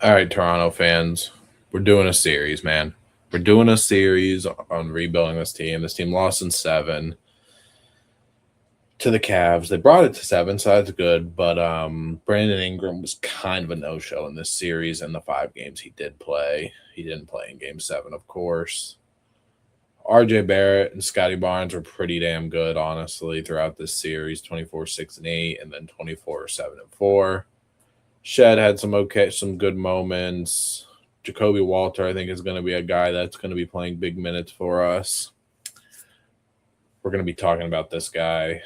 All right, Toronto fans, we're doing a series, man. We're doing a series on rebuilding this team. This team lost in seven to the Cavs. They brought it to seven, so that's good. But Brandon Ingram was kind of a no-show in this series, and the 5 games he did play. He didn't play in Game 7, of course. RJ Barrett and Scotty Barnes were pretty damn good, honestly, throughout this series. 24, 6, and 8, and then 24, 7, and 4. Shed had some good moments. Jacoby Walter, I think, is going to be a guy that's going to be playing big minutes for us. We're going to be talking about this guy.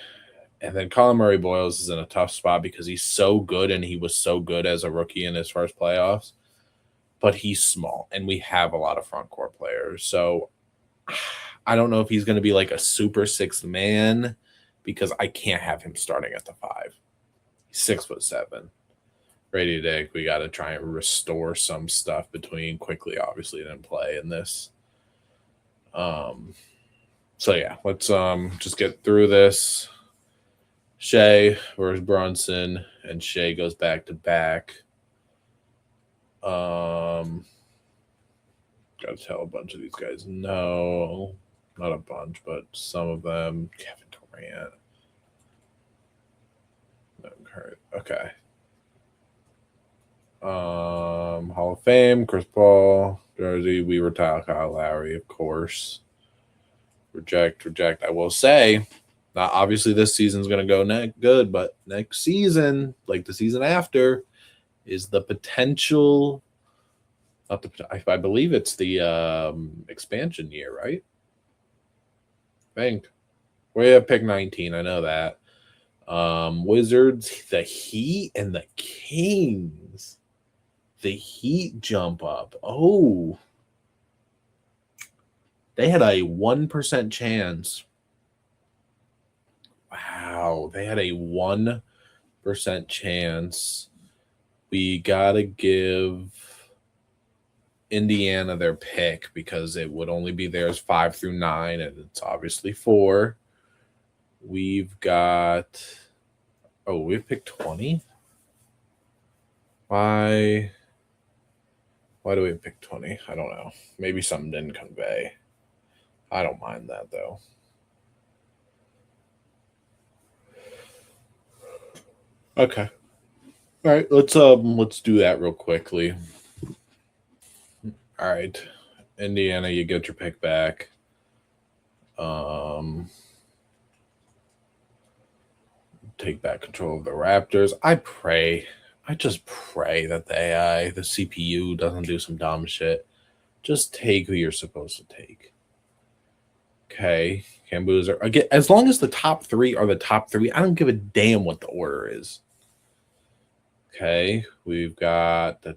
And then Colin Murray Boyles is in a tough spot because he's so good and he was so good as a rookie in his first playoffs. But he's small and we have a lot of front court players. So I don't know if he's going to be like a super sixth man because I can't have him starting at the 5. He's 6'7". Brady Dick, we got to try and restore some stuff between quickly. Obviously, didn't play in this. So yeah, let's just get through this. Shea versus Brunson, and Shea goes back to back. Gotta tell a bunch of these guys no, not a bunch, but some of them. Kevin Durant. Okay. Hall of Fame, Chris Paul, jersey. We retire Kyle Lowry, of course. Reject. I will say, not obviously this season's gonna go good, but next season, like the season after, is the potential. Not the. I believe it's the expansion year, right? I think we have pick 19. I know that. Wizards, the Heat, and the Kings. The Heat jump up. Oh, they had a 1% chance. Wow, they had a 1% chance. We gotta give Indiana their pick because it would only be theirs 5 through 9, and it's obviously 4. We've got. Oh, we've picked 20. Why? Why do we pick 20? I don't know. Maybe something didn't convey. I don't mind that though. Okay. All right, let's do that real quickly. All right. Indiana, you get your pick back. Take back control of the Raptors. I just pray that the AI, the CPU doesn't do some dumb shit. Just take who you're supposed to take. Okay. Cambuzer. Again, as long as the top 3 are the top 3, I don't give a damn what the order is. Okay. We've got the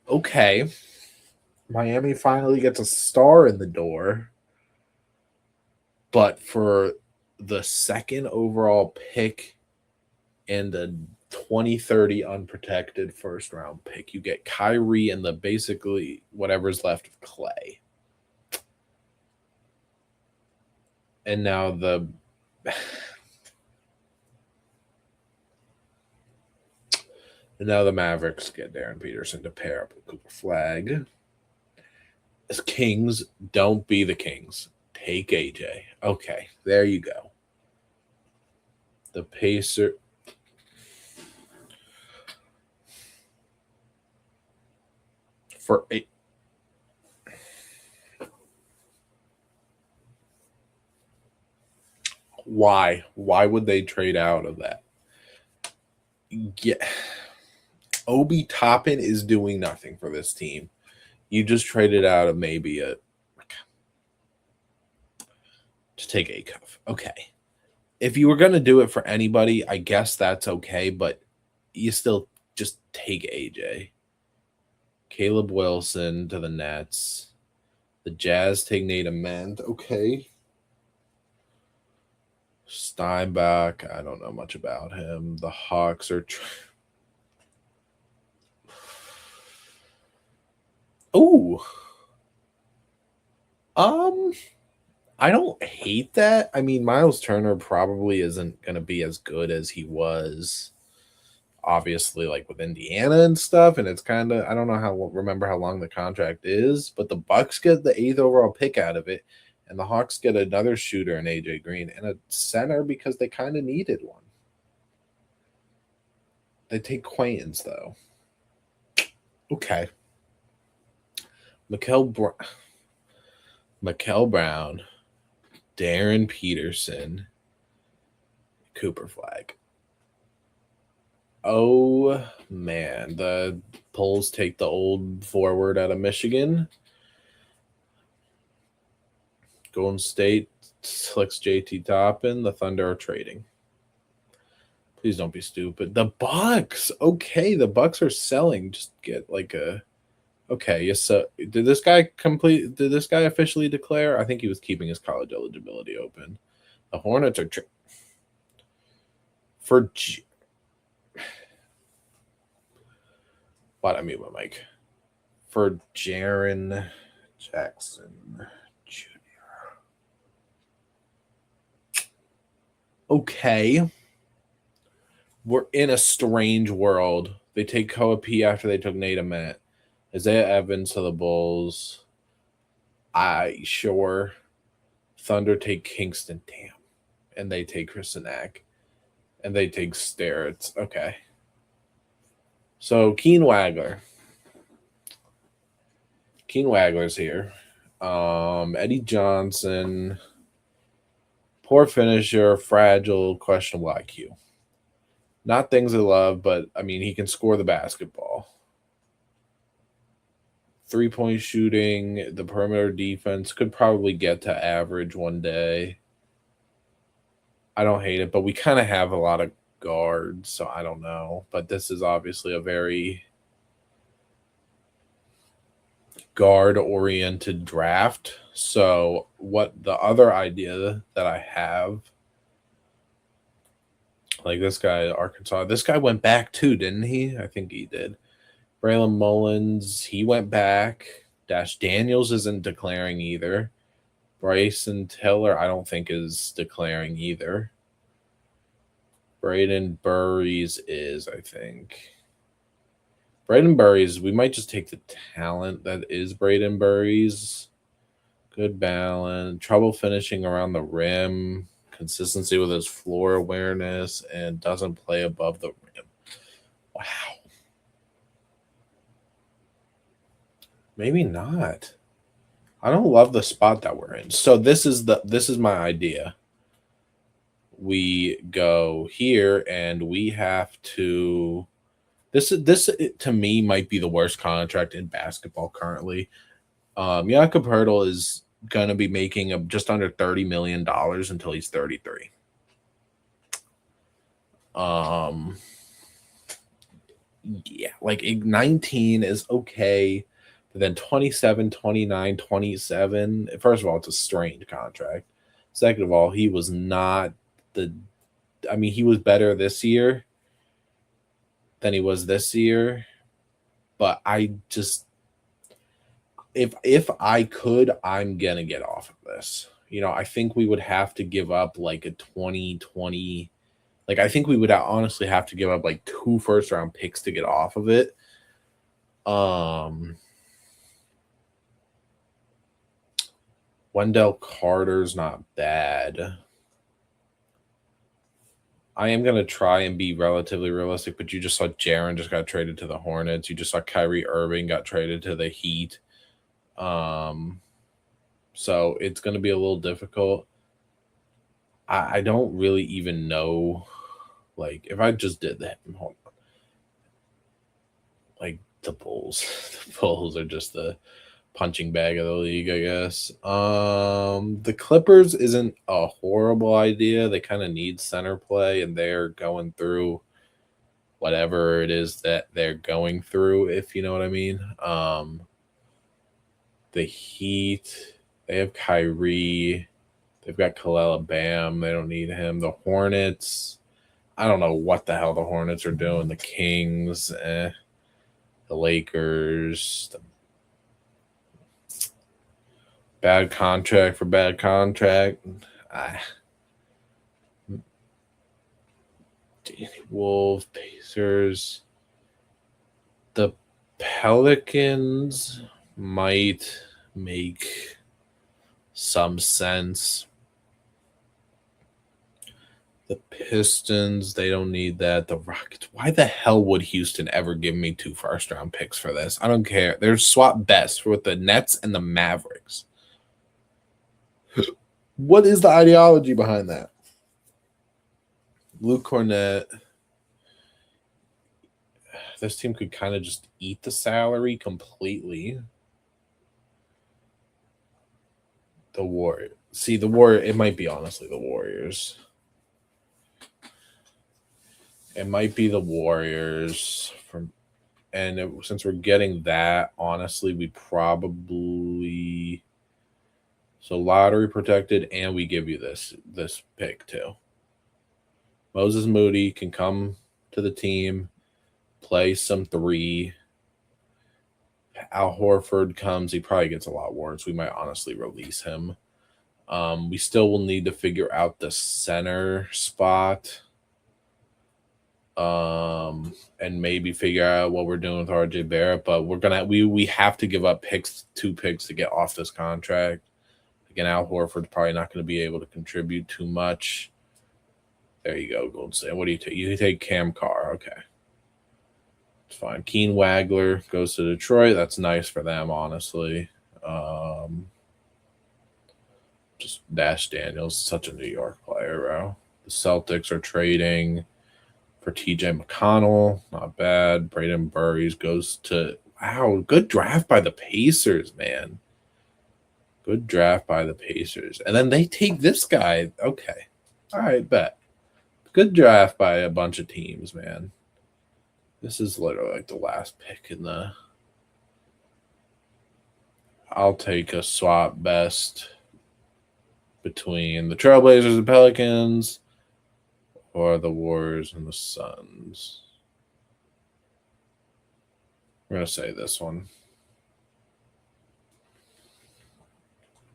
okay. Miami finally gets a star in the door. But for the second overall pick and the 2030 unprotected first round pick, you get Kyrie and the basically whatever's left of Clay. And now the Mavericks get Darren Peterson to pair up with Cooper Flag. As Kings, don't be the Kings. Take AJ. Okay, there you go. The Pacer. For a. Why? Why would they trade out of that? Yeah. Obi Toppin is doing nothing for this team. You just traded out of maybe a to take a cuff. Okay. If you were going to do it for anybody, I guess that's okay, but you still just take AJ. Caleb Wilson to the Nets. The Jazz take Nate Amend. Okay. Steinbach. I don't know much about him. The Hawks are. Ooh. I don't hate that. I mean, Miles Turner probably isn't going to be as good as he was, obviously, like with Indiana and stuff. And it's kind of, I don't know how, remember how long the contract is, but the Bucks get the 8th overall pick out of it, and the Hawks get another shooter in AJ Green and a center because they kind of needed one. They take Quaintance though. Okay. Mikel Brown, Darren Peterson, Cooper Flag. Oh man, the Bulls take the old forward out of Michigan. Golden State selects JT Toppin. The Thunder are trading. Please don't be stupid. The Bucks. Okay, the Bucks are selling. Just get like a. Okay, yes. So did this guy complete? Did this guy officially declare? I think he was keeping his college eligibility open. The Hornets are for. What I mean by Mike for Jaren Jackson Jr. Okay. We're in a strange world. They take Koa P after they took Nate Met. Isaiah Evans to the Bulls. Sure. Thunder take Kingston. Damn. And they take Christianak. And they take Starrett. Okay. So Keen Wagler's here. Eddie Johnson. Poor finisher, fragile, questionable IQ. Not things I love, but I mean, he can score the basketball. 3-point shooting, the perimeter defense could probably get to average one day. I don't hate it, but we kind of have a lot of guards, so I don't know. But this is obviously a very guard-oriented draft. So what the other idea that I have, like this guy, Arkansas, this guy went back too, didn't he? I think he did. Braylon Mullins, he went back. Dash Daniels isn't declaring either. Bryson Tiller, I don't think is declaring either. Braden Burries is, I think. Braden Burries, we might just take the talent that is Braden Burries. Good balance. Trouble finishing around the rim. Consistency with his floor awareness. And doesn't play above the rim. Wow. Maybe not. I don't love the spot that we're in. So this is my idea. We go here and we have to this to me might be the worst contract in basketball currently. Jakob Hurtle is gonna be making just under $30 million until he's 33. Yeah, like 19 is okay. But then 27, 29, 27. First of all, it's a strained contract. Second of all, he was not he was better this year than he was this year. But I just if I could, I'm gonna get off of this. I think we would have to give up like a 2020. Like I think we would honestly have to give up like 2 first-round picks to get off of it. Wendell Carter's not bad. I am going to try and be relatively realistic, but you just saw Jaren just got traded to the Hornets. You just saw Kyrie Irving got traded to the Heat. So it's going to be a little difficult. I don't really even know. Like, if I just did that, hold on. Like, the Bulls. The Bulls are just the punching bag of the league, I guess. The Clippers isn't a horrible idea. They kind of need center play, and they're going through whatever it is that they're going through, if you know what I mean. The Heat, they have Kyrie. They've got Kalel Bam. They don't need him. The Hornets, I don't know what the hell the Hornets are doing. The Kings, the Lakers, the Bad contract for bad contract. Wolves, Pacers. The Pelicans might make some sense. The Pistons, they don't need that. The Rockets, why the hell would Houston ever give me 2 first-round picks for this? I don't care. They're swap best with the Nets and the Mavericks. What is the ideology behind that? Luke Cornett. This team could kind of just eat the salary completely. The Warriors. See, the Warrior. It might be honestly the Warriors. It might be the Warriors since we're getting that, honestly, we probably lottery protected, and we give you this pick too. Moses Moody can come to the team, play some 3. Al Horford comes, he probably gets a lot of warrants. We might honestly release him. We still will need to figure out the center spot. And maybe figure out what we're doing with RJ Barrett, but we have to give up 2 picks to get off this contract. Again, Al Horford's probably not going to be able to contribute too much. There you go, Golden State. What do you take? You take Cam Carr. Okay. It's fine. Keen Wagler goes to Detroit. That's nice for them, honestly. Just Dash Daniels, such a New York player, bro. The Celtics are trading for TJ McConnell. Not bad. Braden Burries goes to – wow, good draft by the Pacers, man. Good draft by the Pacers. And then they take this guy. Okay. All right, bet. Good draft by a bunch of teams, man. This is literally like the last pick in the – I'll take a swap best between the Trailblazers and Pelicans or the Warriors and the Suns. We're going to say this one.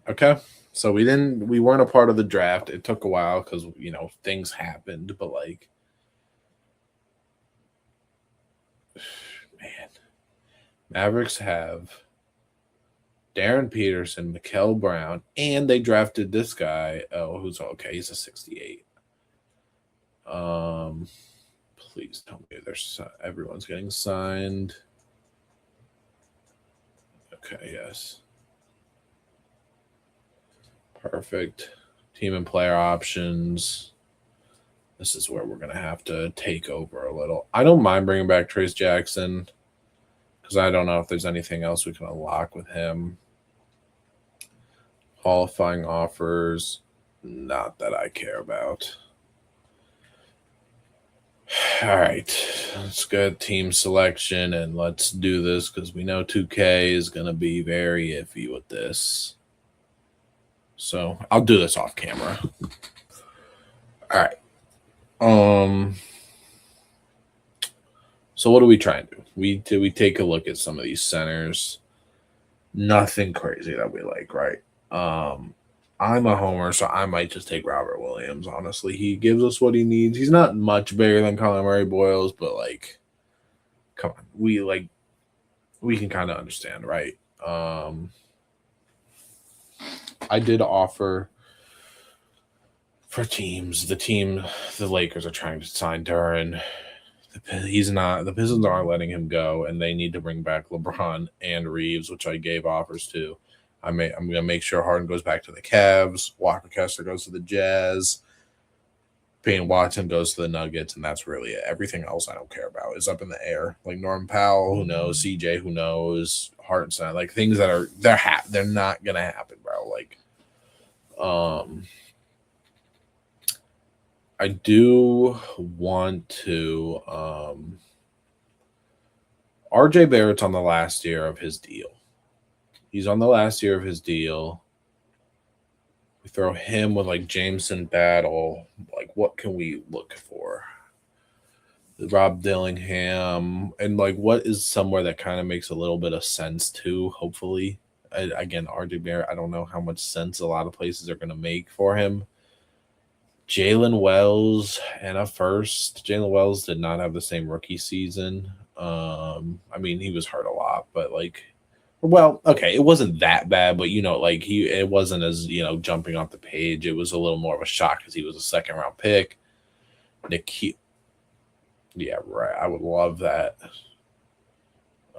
Okay. So we weren't a part of the draft. It took a while because, things happened, but man, Mavericks have Darren Peterson, Mikael Brown, and they drafted this guy. Oh, who's okay? He's a 68. Please tell me everyone's getting signed. Okay, yes. Perfect. Team and player options. This is where we're going to have to take over a little. I don't mind bringing back Trace Jackson because I don't know if there's anything else we can unlock with him. Qualifying offers, not that I care about. All right, let's go team selection and let's do this because we know 2K is going to be very iffy with this. So I'll do this off camera. All right. So what do we try and do? We take a look at some of these centers. Nothing crazy that we like, right? I'm a homer, so I might just take Robert Williams. Honestly, he gives us what he needs. He's not much bigger than Colin Murray Boyles, but come on, we can kind of understand, right? I did offer for teams. The Lakers are trying to sign Duran. He's not. The Pistons aren't letting him go, and they need to bring back LeBron and Reeves, which I gave offers to. I'm going to make sure Harden goes back to the Cavs. Walker Kessler goes to the Jazz. Payne Watson goes to the Nuggets, and that's really it. Everything else I don't care about is up in the air. Like Norman Powell, who knows? CJ, who knows? Hartenstein, things that are they're not gonna happen, bro. I do want to. RJ Barrett's on the last year of his deal. He's on the last year of his deal. We throw him with Jameson Battle. What can we look for? Rob Dillingham. And what is somewhere that kind of makes a little bit of sense too, hopefully. Again, RJ Barrett, I don't know how much sense a lot of places are going to make for him. Jalen Wells and a first. Jalen Wells did not have the same rookie season. I mean, he was hurt a lot, but like, well, okay, it wasn't that bad, but like it wasn't as jumping off the page. It was a little more of a shock because he was a second round pick. Yeah, right. I would love that.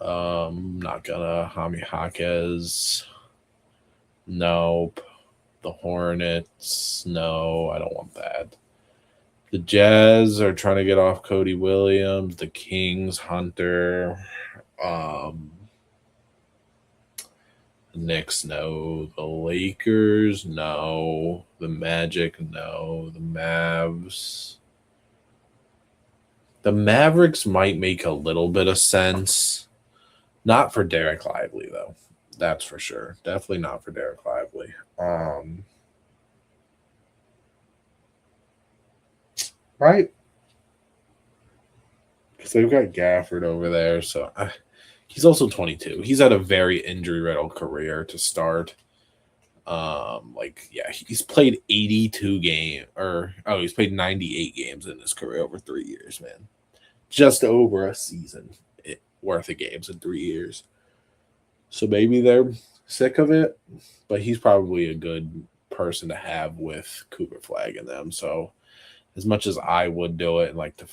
Not gonna Jaime Jaquez. Nope. The Hornets. No, I don't want that. The Jazz are trying to get off Cody Williams. The Kings, Hunter. The Knicks, no. The Lakers, no. The Magic, no. The Mavs. The Mavericks might make a little bit of sense. Not for Derek Lively, though. That's for sure. Definitely not for Derek Lively. Right? Because they've got Gafford over there. So he's also 22. He's had a very injury-riddled career to start. He's played 82 games. He's played 98 games in his career over 3 years, man. Just over a season worth of games in 3 years. So maybe they're sick of it, but he's probably a good person to have with Cooper Flag in them. So as much as I would do it and like to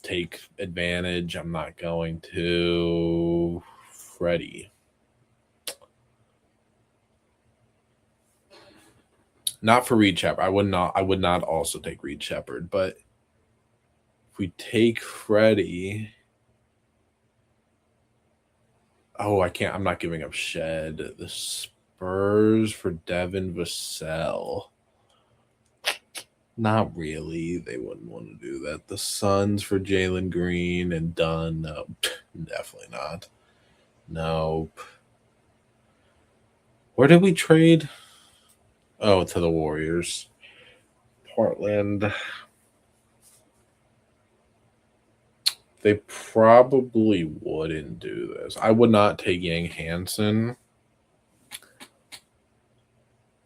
take advantage, I'm not going to. Freddie. Not for Reed Shepard. I would not also take Reed Shepard, but if we take Freddie. Oh, I can't. I'm not giving up Shed. The Spurs for Devin Vassell. Not really. They wouldn't want to do that. The Suns for Jalen Green and Dunn. No, definitely not. Nope. Where did we trade? Oh, to the Warriors. Portland. They probably wouldn't do this. I would not take Yang Hansen.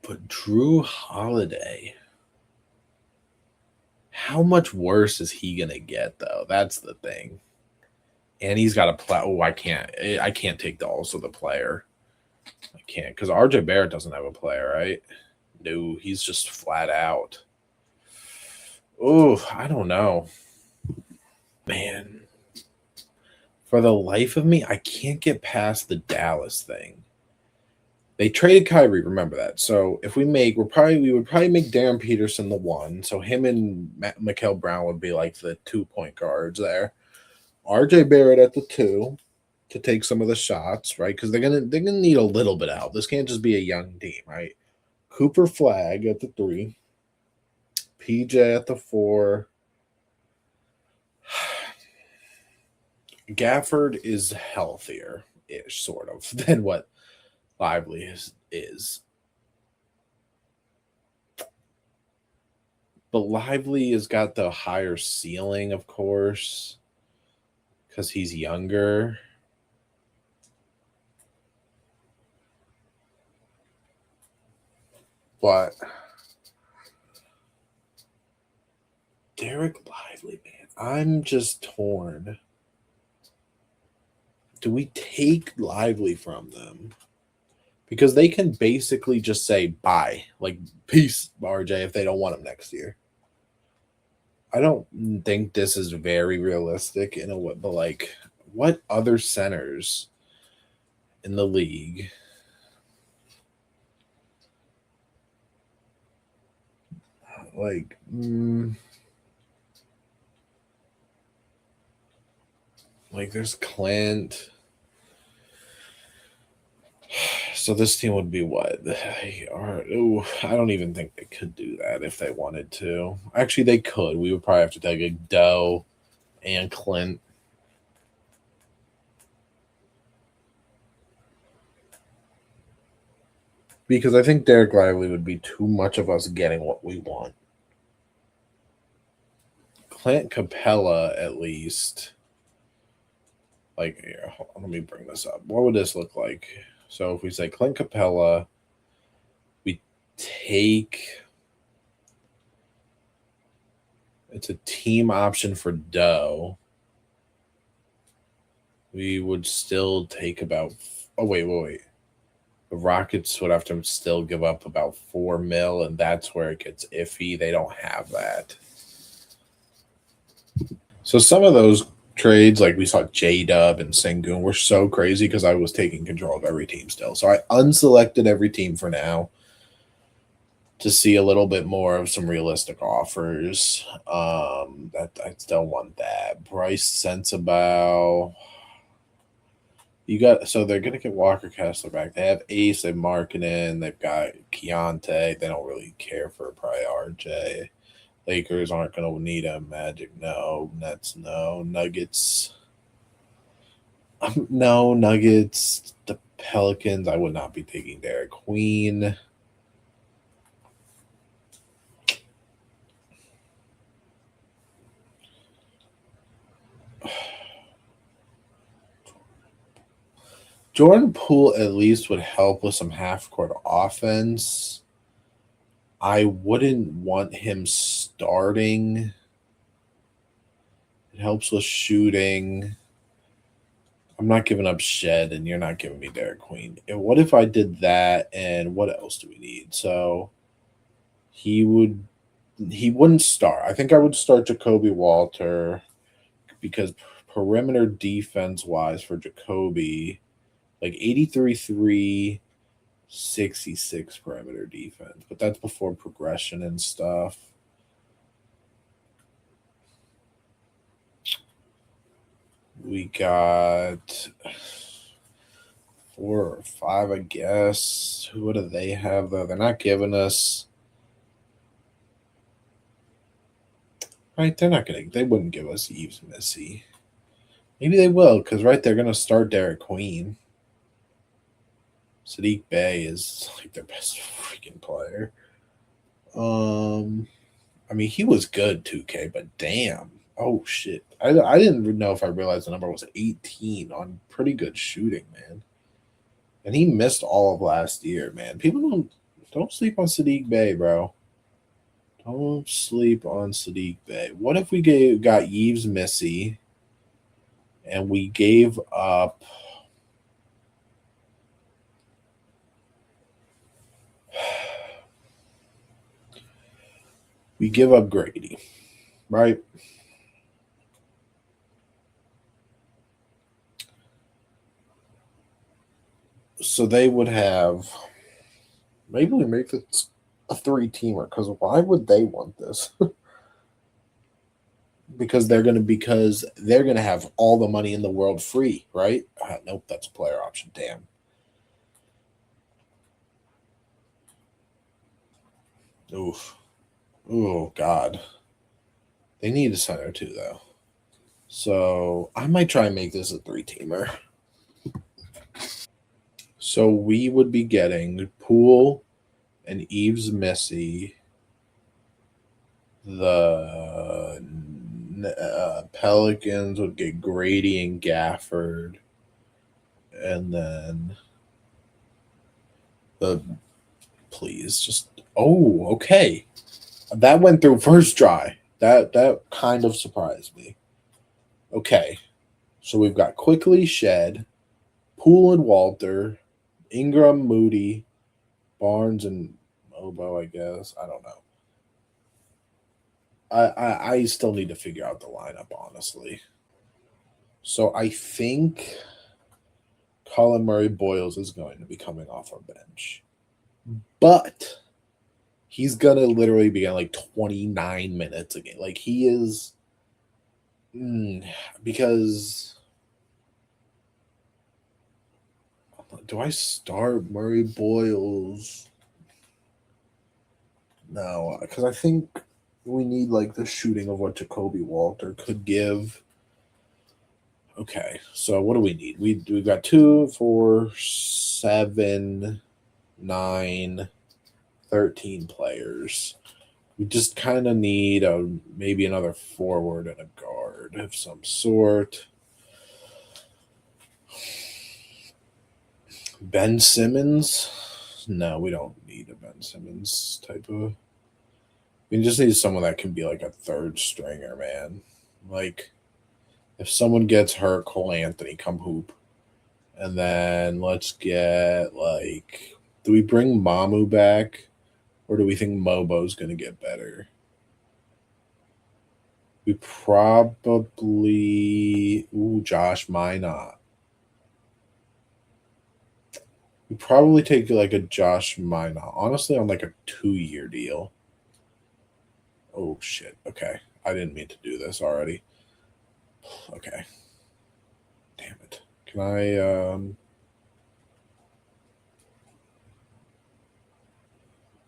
But Drew Holiday. How much worse is he going to get, though? That's the thing. And he's got a play. Oh, I can't take the player. I can't because RJ Barrett doesn't have a player, right? No, he's just flat out. Oh, I don't know. Man. For the life of me, I can't get past the Dallas thing. They traded Kyrie, remember that. So if we would probably make Darren Peterson the one. So him and Mikael Brown would be like the 2-point guards there. RJ Barrett at the 2 to take some of the shots, right? Because they're gonna need a little bit of help. This can't just be a young team, right? Cooper Flag at the 3, PJ at the 4. Gafford is healthier-ish, sort of, than what Lively is. But Lively has got the higher ceiling, of course, because he's younger. But Derek Lively, man, I'm just torn. Do we take Lively from them? Because they can basically just say bye, like peace, RJ, if they don't want him next year. I don't think this is very realistic in a way, but like, what other centers in the league? Like, there's Clint. So this team would be what? I don't even think they could do that if they wanted to. Actually, they could. We would probably have to take a Doe and Clint. Because I think Derek Lively would be too much of us getting what we want. Clint Capella, at least. Like, here, let me bring this up. What would this look like? So if we say Clint Capella, we take it's a team option for Doe. We would still take about. Oh wait. The Rockets would have to still give up about 4 mil, and that's where it gets iffy. They don't have that. So some of those trades, like we saw J Dub and Sengun, were so crazy because I was taking control of every team still. So I unselected every team for now to see a little bit more of some realistic offers. That I still want that. Bryce Sensabaugh. You got so they're gonna get Walker Kessler back. They have Ace, they have Markkinen, they've got Keontae. They don't really care for probably RJ. Lakers aren't gonna need him. Magic, no. Nets, no. Nuggets, no. Nuggets. The Pelicans, I would not be taking Derek Queen. Jordan Poole at least would help with some half court offense. I wouldn't want him starting. It helps with shooting. I'm not giving up Shed, and you're not giving me Derek Queen. And what if I did that? And what else do we need? So he wouldn't start. I think I would start Jacoby Walter because perimeter defense wise for Jacoby, like 83-3, 66 perimeter defense, but that's before progression and stuff. We got 4 or 5, I guess. What do they have though? They're not giving us. Right, they wouldn't give us Eves Missy. Maybe they will, because they're gonna start Derek Queen. Sadiq Bey is like their best freaking player. I mean he was good 2K, but damn. Oh shit. I didn't know if I realized the number was 18 on pretty good shooting, man. And he missed all of last year, man. People don't sleep on Sadiq Bey, bro. Don't sleep on Sadiq Bey. What if we got Yves Missy and we gave up Grady, right? So they would have maybe we make it a 3-teamer because why would they want this? because they're gonna have all the money in the world free, right? Nope, that's a player option. Damn. Oof. Oh God. They need a center too, though. So I might try and make this a 3-teamer. So we would be getting Poole and Eves Missy. The Pelicans would get Grady and Gafford. And then the please just okay. That went through first try. That kind of surprised me. Okay. So we've got Quickly Shed, Poole and Walter, Ingram, Moody, Barnes and Obo, I guess. I don't know. I still need to figure out the lineup, honestly. So I think Colin Murray Boyles is going to be coming off our bench. But he's gonna literally be on like 29 minutes again. Like he is because do I start Murray Boyles? No, because I think we need like the shooting of what Jacoby Walter could give. Okay, so what do we need? We've got 2, 4, 7, 9, 13 players. We just kind of need maybe another forward and a guard of some sort. Ben Simmons? No, we don't need a Ben Simmons type of. We just need someone that can be like a third stringer, man. Like, if someone gets hurt, Cole Anthony, come hoop. And then let's get, like, do we bring Mamu back? Or do we think Mobo's going to get better? We probably. Ooh, Josh Minot. We probably take like a Josh Minot. Honestly, on like a 2-year deal. Oh, shit. Okay. I didn't mean to do this already. Okay. Damn it. Can I.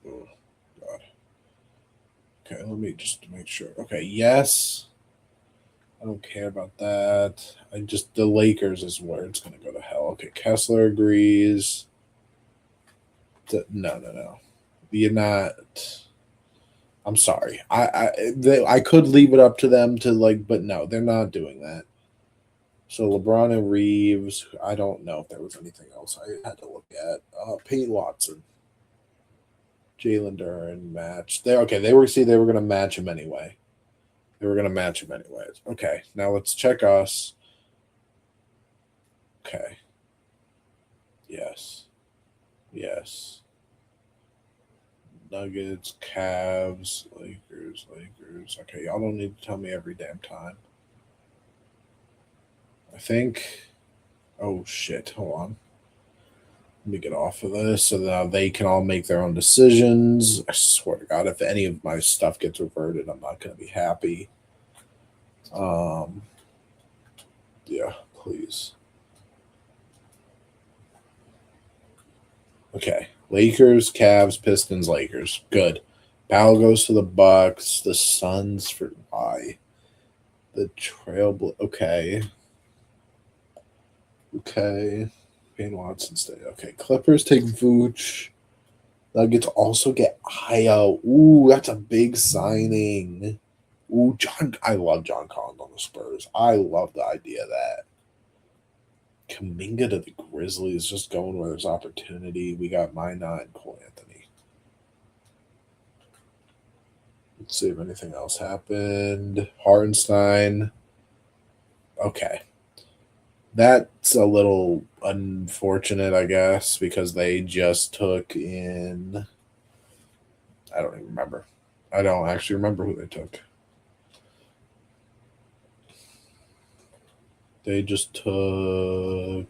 Oh, God. Okay, let me just make sure. Okay, yes. I don't care about that. The Lakers is where it's going to go to hell. Okay, Kessler agrees. No. You're not. I'm sorry. I could leave it up to them to like, but no, they're not doing that. So LeBron and Reeves. I don't know if there was anything else I had to look at. Peyton Watson, Jalen Duren match. They okay. They were going to match him anyway. They were going to match him anyways. Okay, now let's check us. Okay. Yes. Yes. Nuggets, Cavs, Lakers. Okay, y'all don't need to tell me every damn time. I think. Oh shit! Hold on. Let me get off of this so that they can all make their own decisions. I swear to God, if any of my stuff gets reverted, I'm not going to be happy. Yeah, please. Okay, Lakers, Cavs, Pistons, Lakers. Good. Powell goes to the Bucks. The Suns for why? The Trail. Okay. Okay. Payne Watson stay. Okay. Clippers take Vooch. Nuggets also get Io. Ooh, that's a big signing. Ooh, I love John Collins on the Spurs. I love the idea of that. Kaminga to the Grizzlies, just going where there's opportunity. We got Minot and Cole Anthony. Let's see if anything else happened. Hartenstein. Okay. That's a little unfortunate, I guess, because they just took in. I don't even remember. I don't actually remember who they took. They just took the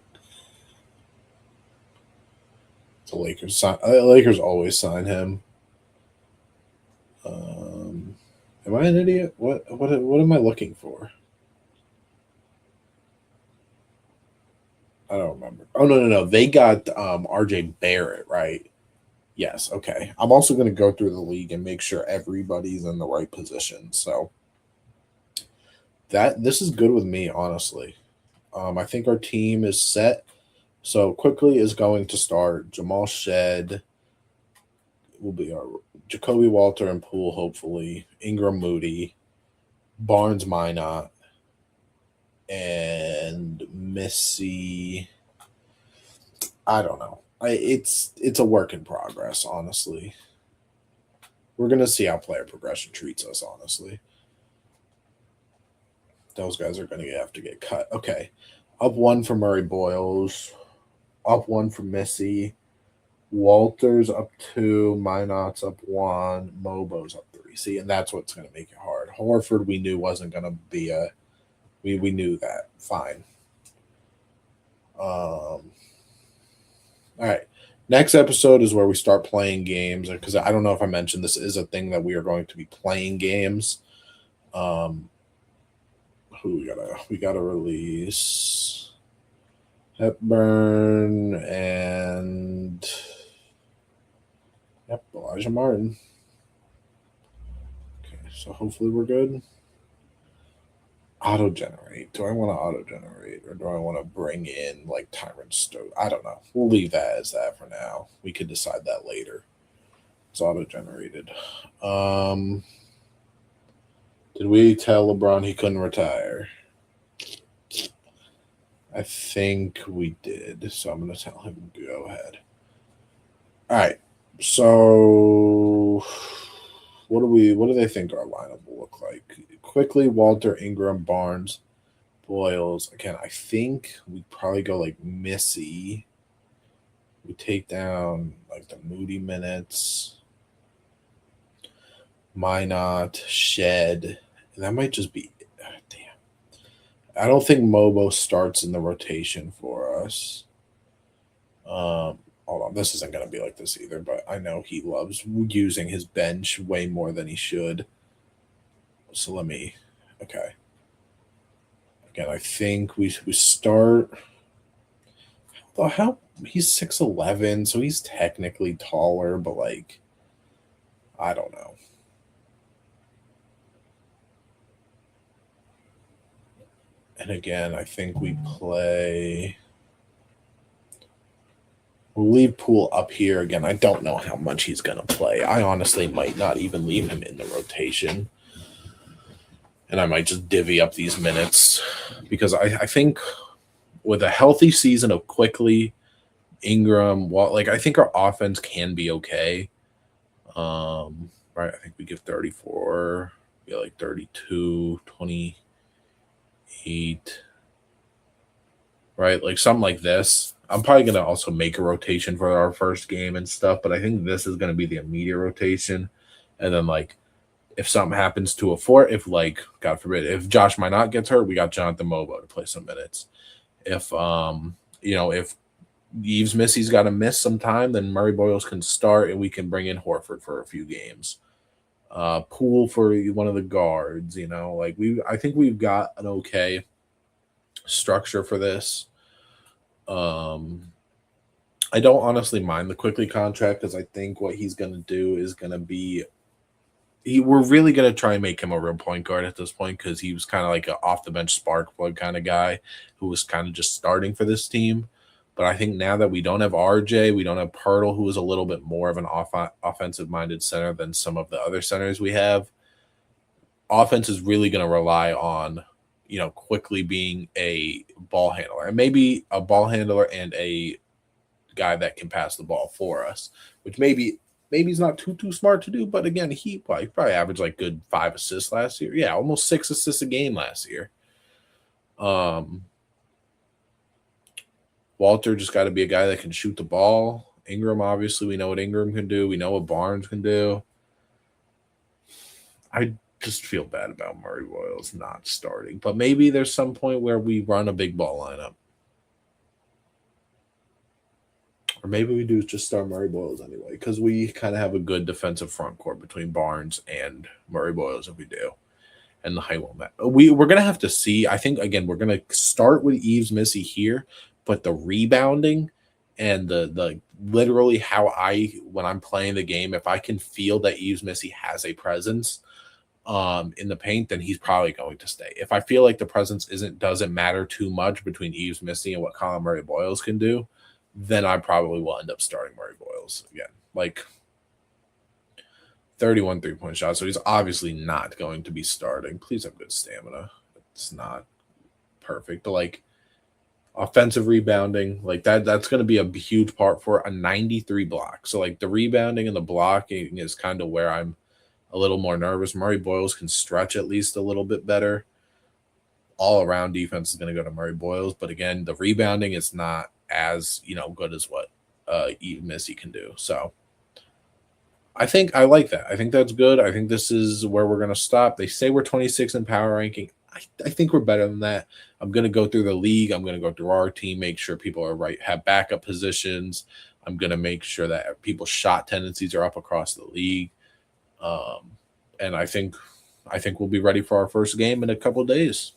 Lakers. Lakers always sign him. Am I an idiot? What am I looking for? I don't remember. Oh no. They got RJ Barrett, right? Yes, okay. I'm also gonna go through the league and make sure everybody's in the right position. So this is good with me, honestly. I think our team is set. So quickly is going to start. Jamal Shed will be our Jacoby Walter and Poole, hopefully. Ingram Moody, Barnes Minot, and Missy. I don't know. It's a work in progress, honestly. We're gonna see how player progression treats us, honestly. Those guys are gonna have to get cut. Okay. Up one for Murray Boyles. Up one for Missy. Walter's up two. Minot's up one. Mobo's up three. See, and that's what's gonna make it hard. Horford we knew wasn't gonna be a we knew that. Fine. All right. Next episode is where we start playing games because I don't know if I mentioned this is a thing that we are going to be playing games. Who we gotta release Hepburn and Elijah Martin. Okay, so hopefully we're good. Auto generate. Do I want to auto generate or do I want to bring in like Tyrant Stoke? I don't know. We'll leave that as that for now. We could decide that later. It's auto generated. Did we tell LeBron he couldn't retire? I think we did. So I'm going to tell him go ahead. All right. So what do they think our lineup will look like? Quickly, Walter, Ingram, Barnes, Boyles. Again, I think we probably go like Missy. We take down like the Moody minutes. Minot, Shed. And that might just be damn. I don't think Mobo starts in the rotation for us. Hold on, this isn't gonna be like this either, but I know he loves using his bench way more than he should. So let me okay. Again, I think we start well, how he's 6'11, so he's technically taller, but like I don't know. And again, I think we play. We'll leave Poole up here again. I don't know how much he's going to play. I honestly might not even leave him in the rotation. And I might just divvy up these minutes because I think with a healthy season of Quickly, Ingram, like I think our offense can be okay. Right. I think we give 34, yeah, like 32, 28, right? Like something like this. I'm probably going to also make a rotation for our first game and stuff, but I think this is going to be the immediate rotation. And then, like, if something happens to a fort, if, like, God forbid, if Josh Minot gets hurt, we got Jonathan Mobo to play some minutes. If, if Yves Missy's got to miss some time, then Murray Boyles can start and we can bring in Horford for a few games. Poole for one of the guards, I think we've got an okay structure for this. I don't honestly mind the Quickly contract because I think what he's going to do is going to be we're really going to try and make him a real point guard at this point because he was kind of like an off the bench spark plug kind of guy who was kind of just starting for this team. But I think now that we don't have RJ, we don't have Pirtle, who is a little bit more of an offensive minded center than some of the other centers we have. Offense is really going to rely on, Quickly being a ball handler and maybe a ball handler and a guy that can pass the ball for us, which maybe he's not too smart to do. But again, he probably averaged like good 5 assists last year. Yeah, almost 6 assists a game last year. Walter just got to be a guy that can shoot the ball. Ingram, obviously, we know what Ingram can do. We know what Barnes can do. I just feel bad about Murray Boyles not starting, but maybe there's some point where we run a big ball lineup. Or maybe we do just start Murray Boyles anyway, because we kind of have a good defensive front court between Barnes and Murray Boyles if we do. And the height won't matter. We're going to have to see. I think, again, we're going to start with Yves Missy here, but the rebounding and the literally how when I'm playing the game, if I can feel that Yves Missy has a presence in the paint, then he's probably going to stay. If I feel like the presence doesn't matter too much between Yves Missy and what Colin Murray Boyles can do, then I probably will end up starting Murray Boyles again. Like 31 3-point shots. So he's obviously not going to be starting. Please have good stamina. It's not perfect, but like offensive rebounding, like that's going to be a huge part for a 93 block. So like the rebounding and the blocking is kind of where I'm a little more nervous. Murray Boyles can stretch at least a little bit better. All around defense is going to go to Murray Boyles, but again, the rebounding is not as good as what Yves Missy can do. So I think I like that. I think that's good. I think this is where we're going to stop. They say we're 26 in power ranking. I think we're better than that. I'm going to go through the league. I'm going to go through our team, make sure people are right, have backup positions. I'm going to make sure that people's shot tendencies are up across the league. And I think we'll be ready for our first game in a couple of days.